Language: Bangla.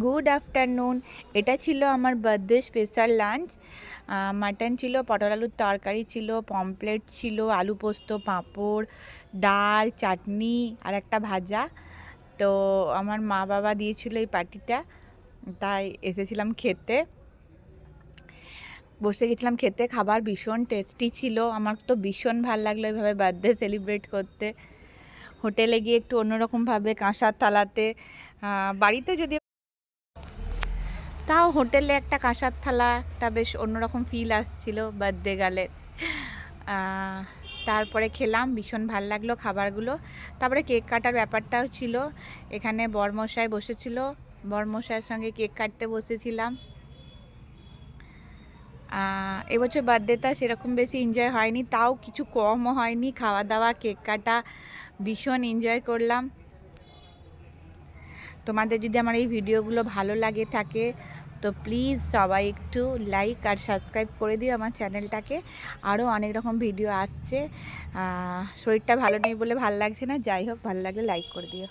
Good afternoon. এটা ছিল আমার বার্থডে স্পেশাল লাঞ্চ। মাটন ছিল, পটল আলুর তরকারি ছিল, পমপ্লেট ছিল, আলু পোস্ত, পাঁপড়, ডাল, চাটনি আর একটা ভাজা। তো আমার মা বাবা দিয়েছিল এই পার্টিটা, তাই এসেছিলাম খেতে। বসে গেছিলাম খেতে, খাবার ভীষণ টেস্টি ছিল। আমার তো ভীষণ ভালো লাগলো এভাবে বার্থডে সেলিব্রেট করতে। হোটেলে গিয়ে একটু অন্যরকমভাবে কাঁসার থালাতে, বাড়িতে যদি তাও হোটেলে একটা কাঁসার থালা একটা বেশ অন্যরকম ফিল আসছিল বার্থডে গেলে। তারপরে খেলাম, ভীষণ ভাল লাগলো খাবারগুলো। তারপরে কেক কাটার ব্যাপারটাও ছিল। এখানে বরমশাই বসেছিল, বরমশাইয়ের সঙ্গে কেক কাটতে বসেছিলাম। এবছর বার্থডেটা সেরকম বেশি এনজয় হয়নি, তাও কিছু কমও হয়নি। খাওয়া দাওয়া, কেক কাটা ভীষণ এনজয় করলাম। তোমাদের যদি আমার এই ভিডিওগুলো ভালো লাগে থাকে তো প্লিজ সবাই একটু লাইক আর সাবস্ক্রাইব করে দিও আমার চ্যানেলটাকে। আরও অনেক রকম ভিডিও আসছে। শরীরটা ভালো নেই বলে ভালো লাগছে না, যাই হোক ভালো লাগলে লাইক করে দিও।